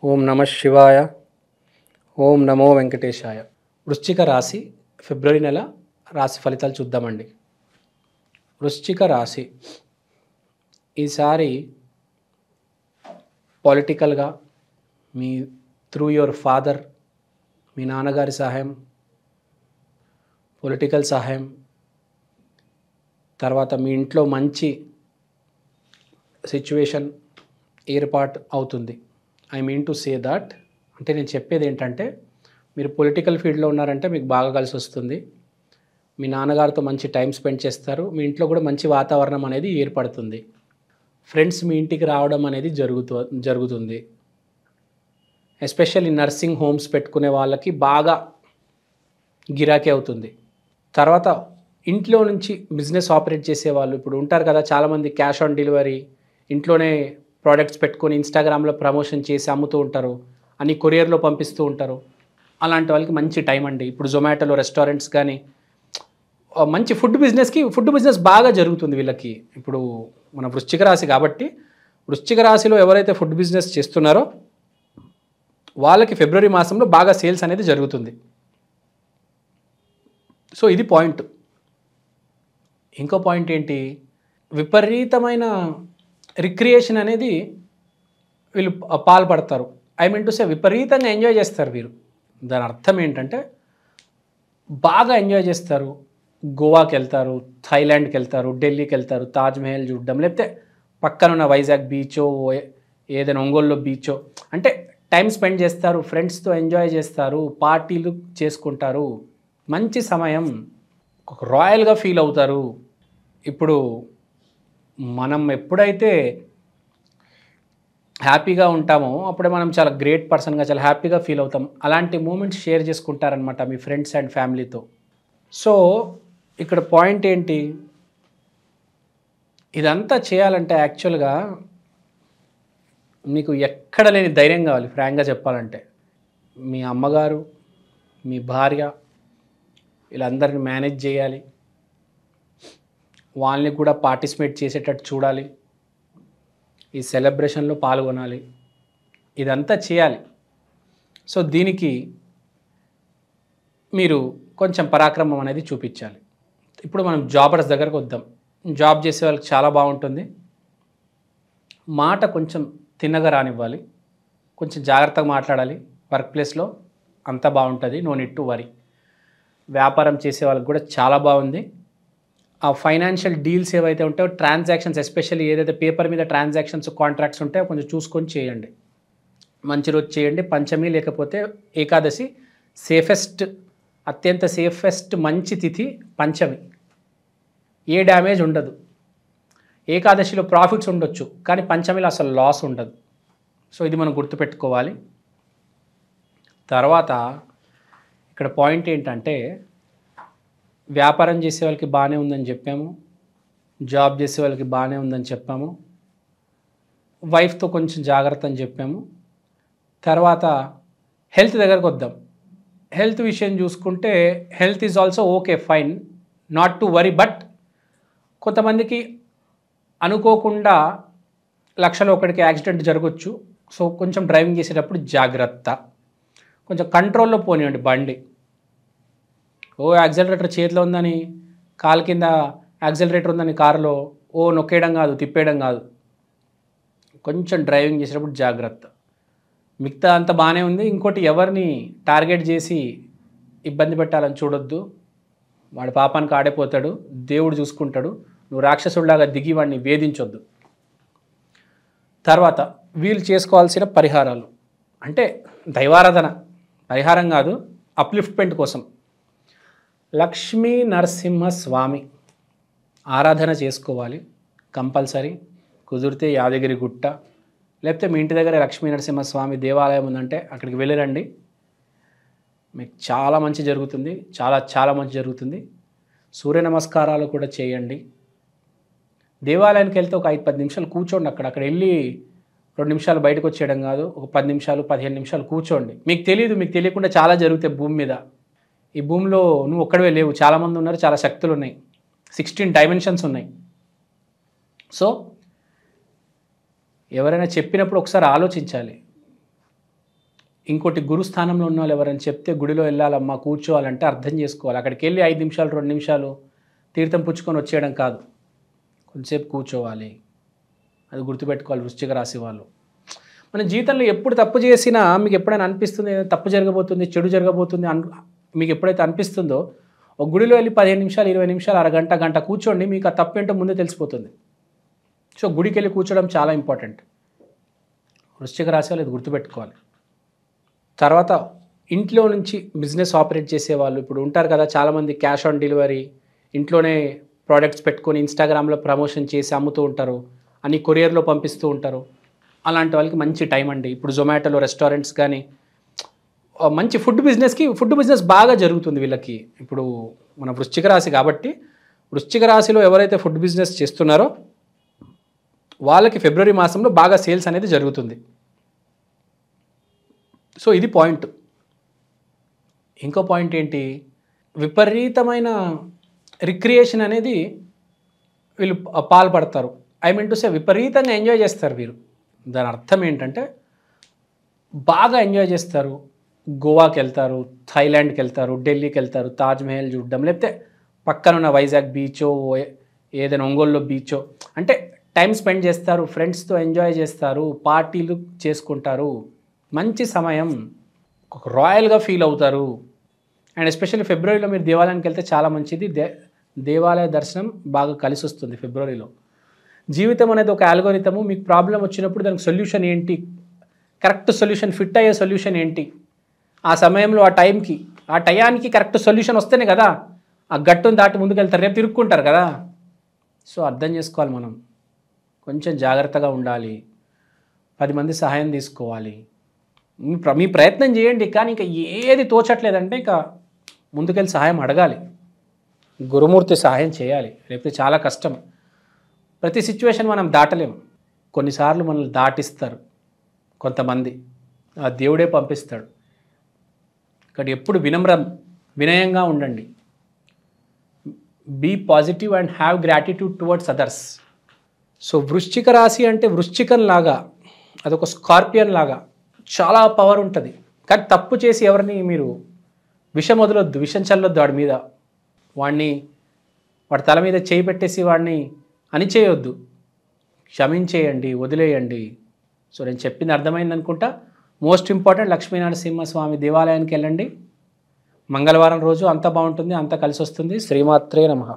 ఓం నమ శివాయ. ఓం నమో వెంకటేశాయ. వృశ్చిక రాశి ఫిబ్రవరి నెల రాశి ఫలితాలు చూద్దామండి. వృశ్చిక రాశి ఈసారి పొలిటికల్గా మీ త్రూ యువర్ ఫాదర్, మీ నాన్నగారి సహాయం, పొలిటికల్ సహాయం, తర్వాత మీ ఇంట్లో మంచి సిచ్యువేషన్ ఏర్పాటు అవుతుంది. I mean to say that, అంటే నేను చెప్పేది ఏంటంటే, మీరు పొలిటికల్ ఫీల్డ్లో ఉన్నారంటే మీకు బాగా కలిసి వస్తుంది. మీ నాన్నగారితో మంచి టైం స్పెండ్ చేస్తారు. మీ ఇంట్లో కూడా మంచి వాతావరణం అనేది ఏర్పడుతుంది. ఫ్రెండ్స్ మీ ఇంటికి రావడం అనేది జరుగుతుంది. ఎస్పెషల్లీ నర్సింగ్ హోమ్స్ పెట్టుకునే వాళ్ళకి బాగా గిరాకీ అవుతుంది. తర్వాత ఇంట్లో నుంచి బిజినెస్ ఆపరేట్ చేసే వాళ్ళు ఇప్పుడు ఉంటారు కదా, చాలామంది క్యాష్ ఆన్ డెలివరీ ఇంట్లోనే ప్రోడక్ట్స్ పెట్టుకొని ఇన్స్టాగ్రామ్లో ప్రమోషన్ చేసి అమ్ముతూ ఉంటారు, అని కొరియర్లో పంపిస్తూ ఉంటారు. అలాంటి వాళ్ళకి మంచి టైం అండి. ఇప్పుడు జొమాటోలో రెస్టారెంట్స్ కానీ మంచి ఫుడ్ బిజినెస్ బాగా జరుగుతుంది వీళ్ళకి. ఇప్పుడు మన వృశ్చిక రాశి కాబట్టి, వృశ్చిక రాశిలో ఎవరైతే ఫుడ్ బిజినెస్ చేస్తున్నారో వాళ్ళకి ఫిబ్రవరి మాసంలో బాగా సేల్స్ అనేది జరుగుతుంది. సో ఇది పాయింట్. ఇంకో పాయింట్ ఏంటి, విపరీతమైన రిక్రియేషన్ అనేది వీళ్ళు పాల్పడతారు. ఐ మీన్ టు సే విపరీతంగా ఎంజాయ్ చేస్తారు వీరు. దాని అర్థం ఏంటంటే బాగా ఎంజాయ్ చేస్తారు. గోవాకి వెళ్తారు, థాయిలాండ్కి వెళ్తారు, ఢిల్లీకి వెళ్తారు, తాజ్మహల్ చూడడం, లేకపోతే పక్కనున్న వైజాగ్ బీచో ఏదైనా ఒంగోలులో బీచో, అంటే టైం స్పెండ్ చేస్తారు, ఫ్రెండ్స్తో ఎంజాయ్ చేస్తారు, పార్టీలు చేసుకుంటారు, మంచి సమయం, ఒక రాయల్గా ఫీల్ అవుతారు. ఇప్పుడు మనం ఎప్పుడైతే హ్యాపీగా ఉంటామో అప్పుడే మనం చాలా గ్రేట్ పర్సన్గా, చాలా హ్యాపీగా ఫీల్ అవుతాం. అలాంటి మూమెంట్స్ షేర్ చేసుకుంటారనమాట మీ ఫ్రెండ్స్ అండ్ ఫ్యామిలీతో. సో ఇక్కడ పాయింట్ ఏంటి, ఇదంతా చేయాలంటే యాక్చువల్గా మీకు ఎక్కడ లేని ధైర్యం కావాలి. ఫ్రాంక్గా చెప్పాలంటే మీ అమ్మగారు, మీ భార్య, వీళ్ళందరిని మేనేజ్ చేయాలి, వాళ్ళని కూడా పార్టిసిపేట్ చేసేటట్టు చూడాలి, ఈ సెలబ్రేషన్లో పాల్గొనాలి, ఇదంతా చేయాలి. సో దీనికి మీరు కొంచెం పరాక్రమం అనేది చూపించాలి. ఇప్పుడు మనం జాబర్స్ దగ్గరకు వద్దాం. జాబ్ చేసే వాళ్ళకి చాలా బాగుంటుంది. మాట కొంచెం తిన్నగా రానివ్వాలి, కొంచెం జాగ్రత్తగా మాట్లాడాలి. వర్క్ ప్లేస్లో అంతా బాగుంటుంది, నో నీడ్ టు వరీ. వ్యాపారం చేసే వాళ్ళకి కూడా చాలా బాగుంది. ఆ ఫైనాన్షియల్ డీల్స్ ఏవైతే ఉంటాయో, ట్రాన్సాక్షన్స్, ఎస్పెషల్లీ ఏదైతే పేపర్ మీద ట్రాన్సాక్షన్స్, కాంట్రాక్ట్స్ ఉంటాయో కొంచెం చూసుకొని చేయండి. మంచి రోజు చేయండి. పంచమి లేకపోతే ఏకాదశి అత్యంత సేఫెస్ట్ మంచి తిథి పంచమి. ఏ డ్యామేజ్ ఉండదు. ఏకాదశిలో ప్రాఫిట్స్ ఉండొచ్చు, కానీ పంచమిలో అసలు లాస్ ఉండదు. సో ఇది మనం గుర్తుపెట్టుకోవాలి. తర్వాత ఇక్కడ పాయింట్ ఏంటంటే, వ్యాపారం చేసే వాళ్ళకి బాగానే ఉందని చెప్పాము, జాబ్ చేసే వాళ్ళకి బాగానే ఉందని చెప్పాము, వైఫ్తో కొంచెం జాగ్రత్త అని చెప్పాము. తర్వాత హెల్త్ దగ్గరకు వద్దాం. హెల్త్ విషయం చూసుకుంటే health is also okay, fine, not to worry. But కొంతమందికి అనుకోకుండా లక్షలో ఒకటికి యాక్సిడెంట్ జరగవచ్చు. సో కొంచెం డ్రైవింగ్ చేసేటప్పుడు జాగ్రత్త, కొంచెం కంట్రోల్లో పోనివ్వండి బండి. యాక్సిలరేటర్ చేతిలో ఉందని, కాలు కింద యాక్సిలరేటర్ ఉందని కారులో నొక్కేయడం కాదు, తిప్పేయడం కాదు. కొంచెం డ్రైవింగ్ చేసేటప్పుడు జాగ్రత్త. మిగతా అంతా బాగానే ఉంది. ఇంకోటి, ఎవరిని టార్గెట్ చేసి ఇబ్బంది పెట్టాలని చూడొద్దు. వాడి పాపానికి ఆడైపోతాడు, దేవుడు చూసుకుంటాడు. నువ్వు రాక్షసుడిలాగా దిగి వాడిని వేధించొద్దు. తర్వాత వీళ్ళు చేసుకోవాల్సిన పరిహారాలు అంటే దైవారాధన, పరిహారం కాదు, అప్లిఫ్ట్మెంట్ కోసం లక్ష్మీ నరసింహస్వామి ఆరాధన చేసుకోవాలి కంపల్సరీ. కుదిరితే యాదగిరి గుట్ట, లేకపోతే మీ ఇంటి దగ్గర లక్ష్మీ నరసింహస్వామి దేవాలయం ఉందంటే అక్కడికి వెళ్ళిరండి. మీకు చాలా మంచి జరుగుతుంది, చాలా మంచి జరుగుతుంది. సూర్య నమస్కారాలు కూడా చేయండి. దేవాలయానికి వెళ్తే ఒక 5-10 నిమిషాలు కూర్చోండి. అక్కడ వెళ్ళి 2 నిమిషాలు బయటకు వచ్చేయడం కాదు, ఒక 10 నిమిషాలు 15 నిమిషాలు కూర్చోండి. మీకు తెలియకుండా చాలా జరుగుతాయి భూమి మీద. ఈ భూమిలో నువ్వు ఒక్కడే లేవు, చాలామంది ఉన్నారు, చాలా శక్తులు ఉన్నాయి, 16 డైమెన్షన్స్ ఉన్నాయి. సో ఎవరైనా చెప్పినప్పుడు ఒకసారి ఆలోచించాలి. ఇంకోటి గురుస్థానంలో ఉన్న వాళ్ళు ఎవరైనా చెప్తే గుడిలో వెళ్ళాలమ్మా కూర్చోవాలంటే అర్థం చేసుకోవాలి. అక్కడికి వెళ్ళి 5 నిమిషాలు 2 నిమిషాలు తీర్థం పుచ్చుకొని వచ్చేయడం కాదు, కొంచెంసేపు కూర్చోవాలి. అది గుర్తుపెట్టుకోవాలి వృశ్చిక రాశి వాళ్ళు. మన జీవితంలో ఎప్పుడు తప్పు చేసినా మీకు ఎప్పుడైనా అనిపిస్తుంది తప్పు జరగబోతుంది, చెడు జరగబోతుంది మీకు ఎప్పుడైతే అనిపిస్తుందో ఒక గుడిలో వెళ్ళి 15 నిమిషాలు 20 నిమిషాలు అరగంట గంట కూర్చోండి, మీకు ఆ తప్పు ఏంటో ముందే తెలిసిపోతుంది. సో గుడికి వెళ్ళి కూర్చోవడం చాలా ఇంపార్టెంట్. వృశ్చిక రాశి వాళ్ళు ఇది గుర్తుపెట్టుకోవాలి. తర్వాత ఇంట్లో నుంచి బిజినెస్ ఆపరేట్ చేసేవాళ్ళు ఇప్పుడు ఉంటారు కదా, చాలామంది క్యాష్ ఆన్ డెలివరీ ఇంట్లోనే ప్రోడక్ట్స్ పెట్టుకొని ఇన్స్టాగ్రామ్లో ప్రమోషన్ చేసి అమ్ముతూ ఉంటారు, అన్ని కొరియర్లో పంపిస్తూ ఉంటారు. అలాంటి వాళ్ళకి మంచి టైం అండి. ఇప్పుడు జొమాటోలో రెస్టారెంట్స్ కానీ మంచి ఫుడ్ బిజినెస్ బాగా జరుగుతుంది వీళ్ళకి. ఇప్పుడు మన వృశ్చిక రాశి కాబట్టి వృశ్చిక రాశిలో ఎవరైతే ఫుడ్ బిజినెస్ చేస్తున్నారో వాళ్ళకి ఫిబ్రవరి మాసంలో బాగా సేల్స్ అనేది జరుగుతుంది. సో ఇది పాయింట్. ఇంకో పాయింట్ ఏంటి, విపరీతమైన రిక్రియేషన్ అనేది వీళ్ళు పాల్పడతారు. ఐ మీన్ టు సే విపరీతంగా ఎంజాయ్ చేస్తారు వీరు. దాని అర్థం ఏంటంటే బాగా ఎంజాయ్ చేస్తారు. గోవాకి వెళ్తారు, థాయిలాండ్కి వెళ్తారు, ఢిల్లీకి వెళ్తారు, తాజ్మహల్ చూడడం, లేకపోతే పక్కనున్న వైజాగ్ బీచో ఏదైనా ఒంగోలులో బీచో అంటే టైం స్పెండ్ చేస్తారు, ఫ్రెండ్స్తో ఎంజాయ్ చేస్తారు, పార్టీలు చేసుకుంటారు. మంచి సమయం, ఒక రాయల్గా ఫీల్ అవుతారు. అండ్ ఎస్పెషల్లీ ఫిబ్రవరిలో మీరు దేవాలయానికి వెళ్తే చాలా మంచిది. దేవాలయ దర్శనం బాగా కలిసి వస్తుంది ఫిబ్రవరిలో. జీవితం అనేది ఒక అల్గోరిథము. మీకు ప్రాబ్లం వచ్చినప్పుడు దానికి సొల్యూషన్ ఏంటి, కరెక్ట్ సొల్యూషన్, ఫిట్ అయ్యే సొల్యూషన్ ఏంటి, ఆ సమయంలో ఆ టయానికి కరెక్ట్ సొల్యూషన్ వస్తేనే కదా ఆ గట్టును దాటి ముందుకెళ్తారు, రేపు తిరుక్కుంటారు కదా. సో అర్థం చేసుకోవాలి, మనం కొంచెం జాగ్రత్తగా ఉండాలి, 10 మంది సహాయం తీసుకోవాలి. మీ ప్రయత్నం చేయండి, కానీ ఇంకా ఏది తోచట్లేదంటే ఇంకా ముందుకెళ్ళి సహాయం అడగాలి, గురుమూర్తి సహాయం చేయాలి, లేకపోతే చాలా కష్టం. ప్రతి సిచ్యువేషన్ మనం దాటలేం. కొన్నిసార్లు మనల్ని దాటిస్తారు కొంతమంది, ఆ దేవుడే పంపిస్తాడు. ఇక్కడ ఎప్పుడు వినయంగా ఉండండి. Be positive and have gratitude towards others. So వృశ్చిక రాశి అంటే వృశ్చికం లాగా, అదొక స్కార్పియన్ లాగా చాలా పవర్ ఉంటుంది. కానీ తప్పు చేసి ఎవరిని మీరు విషం వదలొద్దు, విషం చల్లొద్దు వాడి మీద. వాడి తల మీద చేయి పెట్టేసి వాడిని అణిచేయొద్దు. క్షమించేయండి, వదిలేయండి. సో నేను చెప్పింది అర్థమైంది అనుకుంటా. మోస్ట్ ఇంపార్టెంట్, లక్ష్మీనరసింహస్వామి దేవాలయానికి వెళ్ళండి మంగళవారం రోజు. అంతా బాగుంటుంది, అంతా కలిసి వస్తుంది. శ్రీమాత్రే నమః.